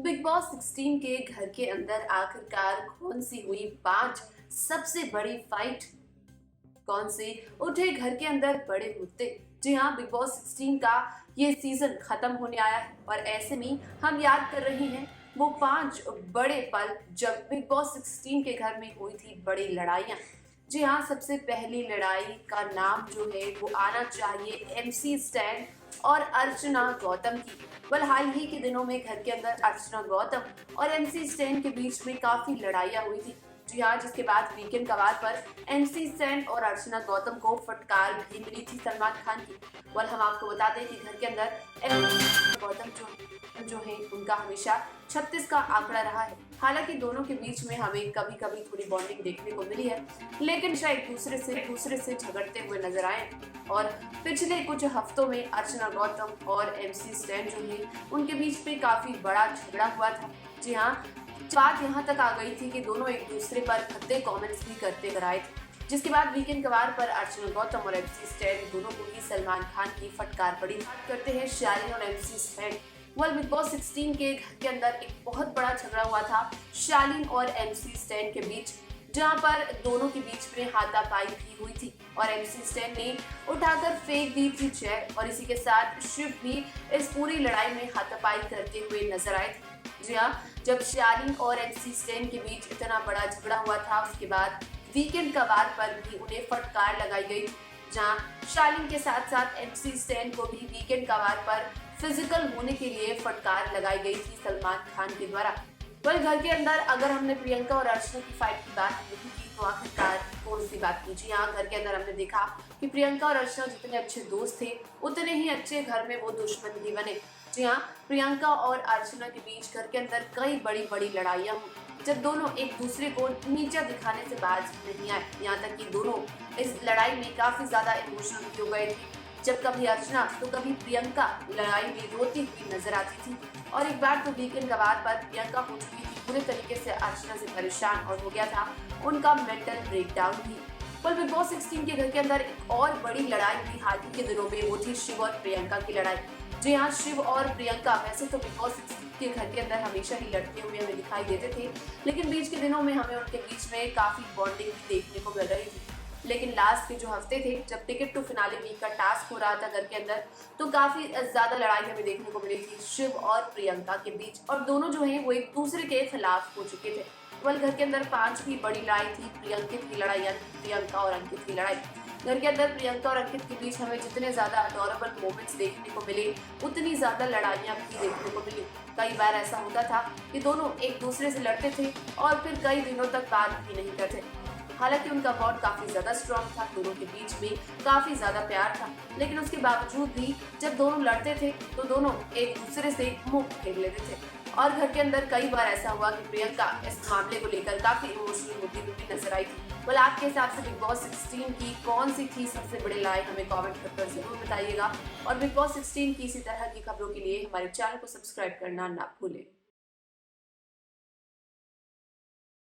Big boss 16 के घर के अंदर आखिरकार कौन सी हुई 5 सबसे बड़ी फाइट, कौन से उठे घर के अंदर बड़े मुद्दे। जी हाँ, बिग बॉस 16 का ये सीजन खत्म होने आया है और ऐसे में हम याद कर रहे हैं वो 5 बड़े पल जब बिग बॉस 16 के घर में हुई थी बड़ी लड़ाइयाँ। जी हाँ, सबसे पहली लड़ाई का नाम जो है वो आना चाहिए एमसी स्टैन और अर्चना गौतम की। हाल ही के दिनों में घर के अंदर अर्चना गौतम और एमसी स्टैन के बीच में काफी लड़ाइयाँ हुई थी। जी हाँ, जिसके बाद वीकेंड कवार पर एमसी स्टैन और अर्चना गौतम को फटकार भी मिली थी सलमान खान की। हम आपको बता दें कि घर के अंदर गौतम जो है उनका हमेशा 36 का आंकड़ा रहा है। हालांकि दोनों के बीच में हमें कभी कभी थोड़ी बॉन्डिंग देखने को मिली है, लेकिन शायद दूसरे से झगड़ते हुए नजर आए। और पिछले कुछ हफ्तों में अर्चना गौतम और एमसी स्टैन जो है उनके बीच में काफी बड़ा झगड़ा हुआ था। जी हाँ, बात यहाँ तक आ गई थी कि दोनों एक दूसरे पर भद्दे कमेंट्स भी करते नजर आए थे, जिसके बाद वीकेंड कवार पर अर्चना गौतम और एमसी स्टैन दोनों को ही सलमान खान की फटकार पड़ी। बात करते हैं शालीन और एमसी स्टैन। बिग बॉस 16 के घर के अंदर एक बहुत बड़ा झगड़ा हुआ था शालीन और एमसी स्टैन के बीच, जहां पर दोनों के बीच में हाथापाई भी हुई थी और एमसी स्टैन ने उठाकर फेंक दी थी चेयर और इसी के साथ शिव भी इस पूरी लड़ाई में हाथापाई करते हुए नजर आए थे। जी हाँ, जब शालीन और एमसी स्टैन के बीच इतना बड़ा झगड़ा हुआ था, उसके बाद वीकेंड कवार पर भी उन्हें फटकार लगाई गई, जहां शालीन के साथ साथ एमसी स्टैन को भी वीकेंड कवार पर फिजिकल होने के लिए फटकार लगाई गई थी सलमान खान के द्वारा। घर के अंदर अगर हमने प्रियंका और अर्चना की फाइट की बात नहीं की तो आखिरकार कौन सी बात की। जी हाँ, घर के अंदर हमने देखा कि प्रियंका और अर्चना जितने अच्छे दोस्त थे उतने ही अच्छे घर में वो दुश्मन भी बने। जी हाँ, प्रियंका और अर्चना के बीच घर के अंदर कई बड़ी बड़ी लड़ाइयाँ हुई, जब दोनों एक दूसरे को नीचा दिखाने से बाज नहीं आए। यहाँ तक कि दोनों इस लड़ाई में काफी ज्यादा इमोशनल हो गए थे, जब कभी अर्चना तो कभी प्रियंका लड़ाई में रोती हुई नजर आती थी। और एक बार तो वीकेंड कवार पर प्रियंका हो चुकी थी पूरे तरीके से अर्चना से परेशान और हो गया था उनका मेंटल ब्रेकडाउन भी। बिग बॉस 16 के घर के अंदर एक और बड़ी लड़ाई हुई हाल ही के दिनों में, वो थी शिव और प्रियंका की लड़ाई। जी हाँ, शिव और प्रियंका वैसे तो बिग बॉस 16 के घर के अंदर हमेशा ही लड़ते हुए हमें दिखाई देते थे, लेकिन बीच के दिनों में हमें उनके बीच में काफी बॉन्डिंग भी देखने को मिल रही थी। लेकिन लास्ट के जो हफ्ते थे, जब टिकट टू फिनाले वीक का टास्क हो रहा था घर के अंदर, तो काफी ज्यादा लड़ाई हमें देखने को मिली थी शिव और प्रियंका के बीच, और दोनों जो है वो एक दूसरे के खिलाफ हो चुके थे। घर के अंदर 5 बड़ी लड़ाई थी, प्रियंका और अंकित की लड़ाई। घर के अंदर प्रियंका और अंकित के बीच हमें जितने ज्यादा अडोरेबल मोमेंट्स देखने को मिले, उतनी ज्यादा लड़ाइयाँ भी देखने को मिली। कई बार ऐसा होता था कि दोनों एक दूसरे से लड़ते थे और फिर कई दिनों तक बात भी नहीं करते। हालांकि उनका बॉन्ड काफी ज्यादा स्ट्रॉन्ग था, दोनों के बीच में काफी ज्यादा प्यार था, लेकिन उसके बावजूद भी जब दोनों लड़ते थे तो दोनों एक दूसरे से मुंह फेर लेते थे। और घर के अंदर कई बार ऐसा हुआ कि प्रियंका इस मामले को लेकर काफी इमोशनल होती हुई नजर आई थी। आपके हिसाब से बिग बॉस 16 की कौन सी थी सबसे बड़ी लड़ाई, हमें कमेंट कर जरूर बताइएगा। और बिग बॉस 16 की इसी तरह की खबरों के लिए हमारे चैनल को सब्सक्राइब करना ना भूलें।